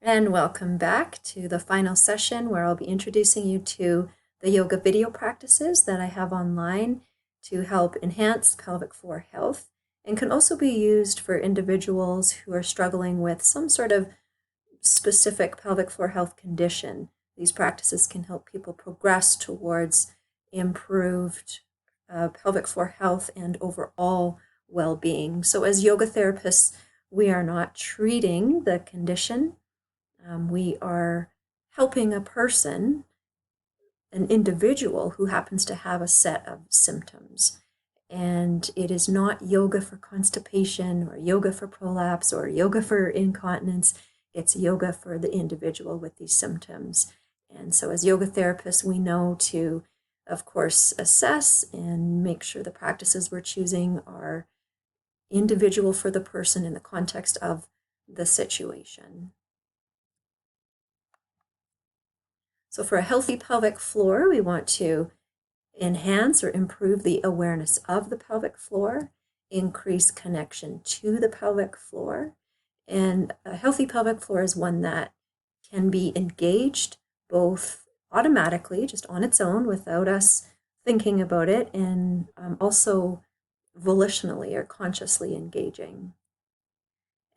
And welcome back to the final session where I'll be introducing you to the yoga video practices that I have online to help enhance pelvic floor health and can also be used for individuals who are struggling with some sort of specific pelvic floor health condition. These practices can help people progress towards improved pelvic floor health and overall well-being. So as yoga therapists, we are not treating the condition. We are helping a person, an individual who happens to have a set of symptoms. And it is not yoga for constipation or yoga for prolapse or yoga for incontinence. It's yoga for the individual with these symptoms. And so as yoga therapists, we know to, of course, assess and make sure the practices we're choosing are individual for the person in the context of the situation. So for a healthy pelvic floor, we want to enhance or improve the awareness of the pelvic floor, increase connection to the pelvic floor. And a healthy pelvic floor is one that can be engaged both automatically, just on its own without us thinking about it, and also volitionally or consciously engaging.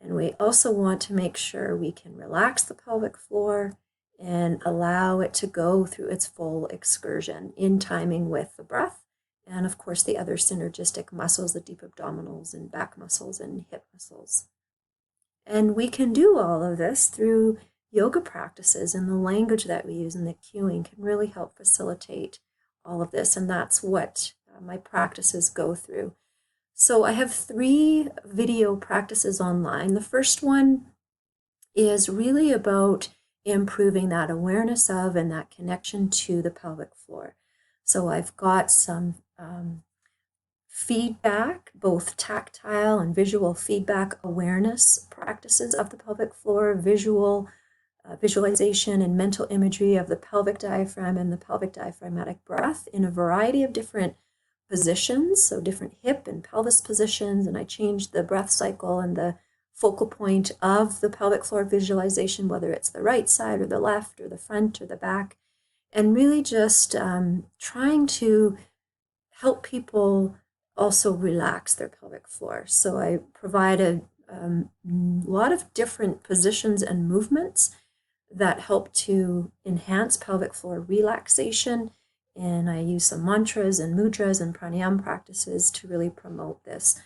And we also want to make sure we can relax the pelvic floor and allow it to go through its full excursion in timing with the breath and, of course, the other synergistic muscles, the deep abdominals and back muscles and hip muscles. And we can do all of this through yoga practices, and the language that we use and the cueing can really help facilitate all of this, and that's what my practices go through. So I have 3 video practices online. The first one is really about improving that awareness of and that connection to the pelvic floor. So I've got some feedback, both tactile and visual feedback awareness practices of the pelvic floor, visualization and mental imagery of the pelvic diaphragm and the pelvic diaphragmatic breath in a variety of different positions, so different hip and pelvis positions, and I changed the breath cycle and the focal point of the pelvic floor visualization, whether it's the right side or the left or the front or the back, and really just trying to help people also relax their pelvic floor. So I provide a lot of different positions and movements that help to enhance pelvic floor relaxation, and I use some mantras and mudras and pranayama practices to really promote this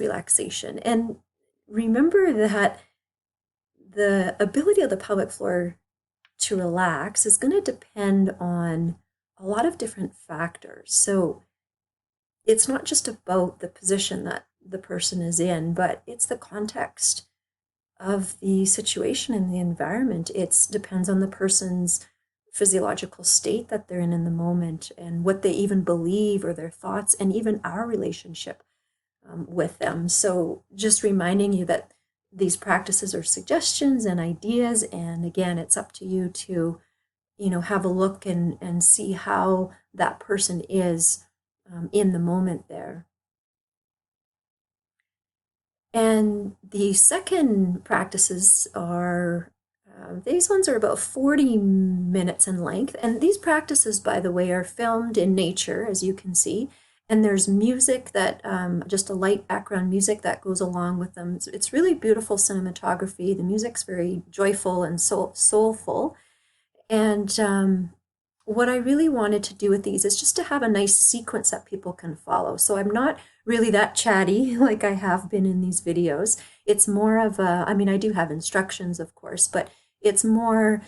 relaxation. And remember that the ability of the pelvic floor to relax is going to depend on a lot of different factors. So it's not just about the position that the person is in, but it's the context of the situation and the environment. It depends on the person's physiological state that they're in the moment and what they even believe or their thoughts and even our relationship with them. So just reminding you that these practices are suggestions and ideas, and again, it's up to you to, have a look and see how that person is in the moment there. And the second practices are, these ones are about 40 minutes in length. And these practices, by the way, are filmed in nature, as you can see. And there's music that, just a light background music that goes along with them. It's really beautiful cinematography. The music's very joyful and soulful. And what I really wanted to do with these is just to have a nice sequence that people can follow. So I'm not really that chatty like I have been in these videos. It's more of I do have instructions, of course, but it's more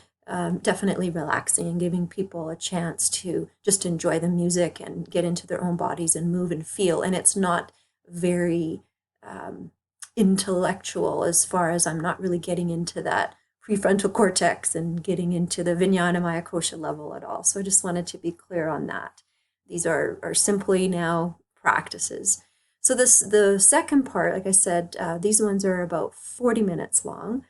definitely relaxing and giving people a chance to just enjoy the music and get into their own bodies and move and feel. And it's not very intellectual, as far as I'm not really getting into that prefrontal cortex and getting into the Vijnana Maya Kosha level at all. So I just wanted to be clear on that. These are simply now practices. So the second part, like I said, these ones are about 40 minutes long.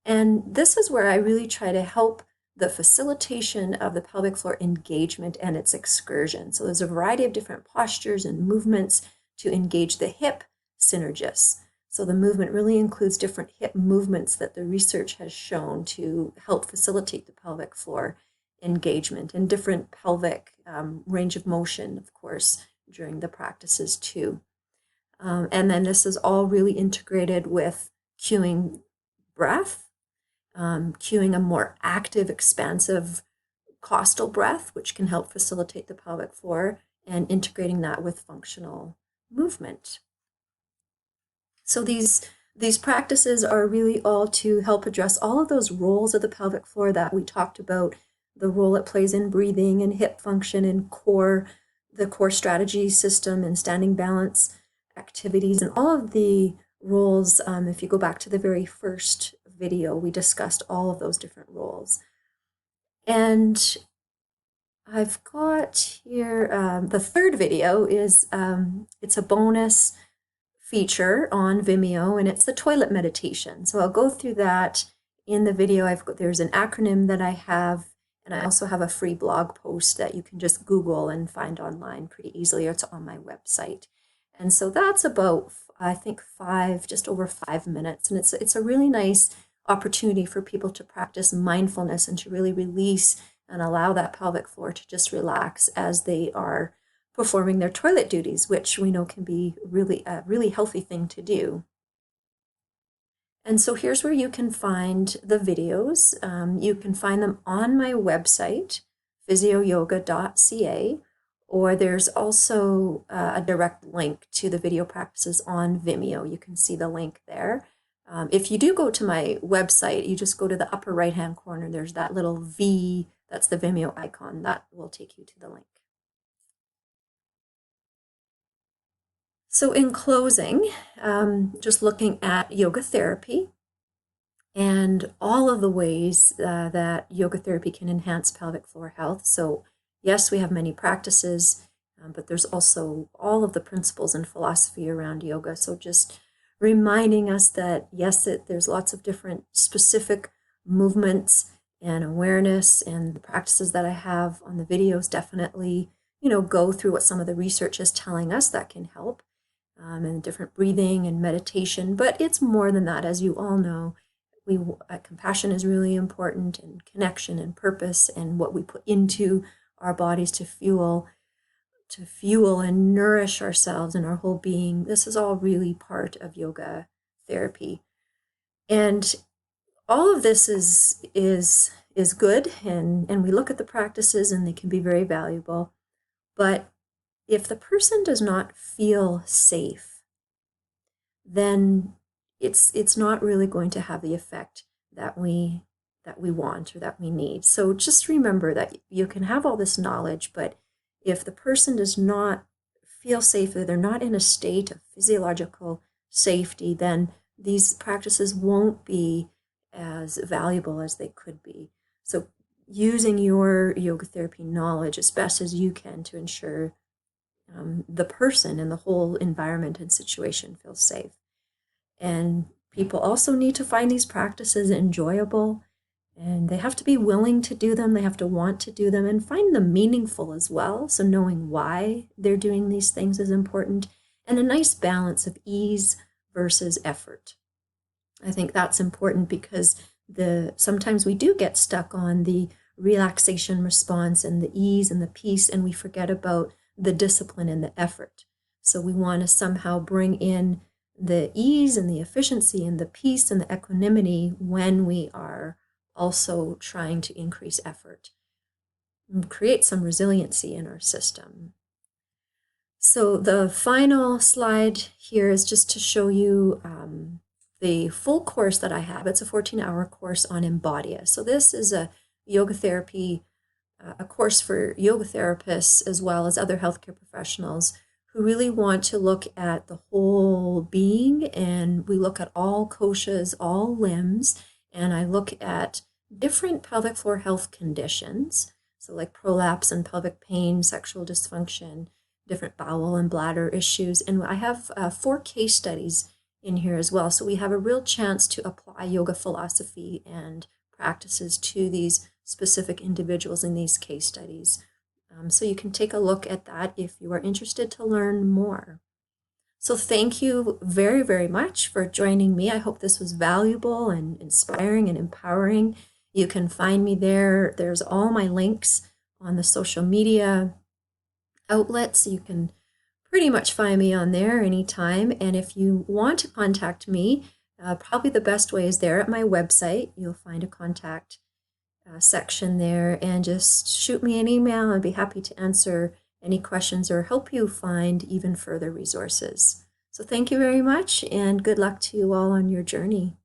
And this is where I really try to help the facilitation of the pelvic floor engagement and its excursion. So there's a variety of different postures and movements to engage the hip synergists. So the movement really includes different hip movements that the research has shown to help facilitate the pelvic floor engagement, and different pelvic range of motion, of course, during the practices too. And then this is all really integrated with cueing breath, cueing a more active, expansive costal breath, which can help facilitate the pelvic floor, and integrating that with functional movement. So these practices are really all to help address all of those roles of the pelvic floor that we talked about, the role it plays in breathing and hip function and the core strategy system and standing balance activities, and all of the roles. If you go back to the very first video, we discussed all of those different roles. And I've got here, the third video is, it's a bonus feature on Vimeo, and it's the toilet meditation. So I'll go through that in the video. There's an acronym that I have, and I also have a free blog post that you can just Google and find online pretty easily. It's on my website. And so that's about, I think, just over 5 minutes. And it's a really nice opportunity for people to practice mindfulness and to really release and allow that pelvic floor to just relax as they are performing their toilet duties, which we know can be really a really healthy thing to do. And so here's where you can find the videos. You can find them on my website, PhysioYoga.ca, or there's also a direct link to the video practices on Vimeo. You can see the link there. If you do go to my website, you just go to the upper right-hand corner. There's that little V, that's the Vimeo icon. That will take you to the link. So in closing, just looking at yoga therapy and all of the ways that yoga therapy can enhance pelvic floor health. So yes, we have many practices, but there's also all of the principles and philosophy around yoga. So just reminding us that yes, there's lots of different specific movements and awareness, and the practices that I have on the videos definitely, go through what some of the research is telling us that can help. And different breathing and meditation, but it's more than that. As you all know, compassion is really important, and connection and purpose, and what we put into our bodies to fuel and nourish ourselves and our whole being. This is all really part of yoga therapy, and all of this is good, and we look at the practices and they can be very valuable, but if the person does not feel safe, then it's not really going to have the effect that we want or that we need. So just remember that you can have all this knowledge, but if the person does not feel safe, or they're not in a state of physiological safety, then these practices won't be as valuable as they could be. So using your yoga therapy knowledge as best as you can to ensure the person and the whole environment and situation feels safe. And people also need to find these practices enjoyable, and they have to be willing to do them. They have to want to do them and find them meaningful as well. So knowing why they're doing these things is important, and a nice balance of ease versus effort. I think that's important because sometimes we do get stuck on the relaxation response and the ease and the peace, and we forget about the discipline and the effort. So we want to somehow bring in the ease and the efficiency and the peace and the equanimity when we are also trying to increase effort and create some resiliency in our system. So the final slide here is just to show you the full course that I have. It's a 14-hour course on Embodia. So this is a yoga therapy a course for yoga therapists as well as other healthcare professionals who really want to look at the whole being, and we look at all koshas, all limbs, and I look at different pelvic floor health conditions, so like prolapse and pelvic pain, sexual dysfunction, different bowel and bladder issues, and I have 4 case studies in here as well, so we have a real chance to apply yoga philosophy and practices to these specific individuals in these case studies. So you can take a look at that if you are interested to learn more. So thank you very, very much for joining me. I hope this was valuable and inspiring and empowering. You can find me there. There's all my links on the social media outlets. You can pretty much find me on there anytime. And if you want to contact me, probably the best way is there at my website. You'll find a contact section there, and just shoot me an email. I'd be happy to answer any questions or help you find even further resources. So thank you very much, and good luck to you all on your journey.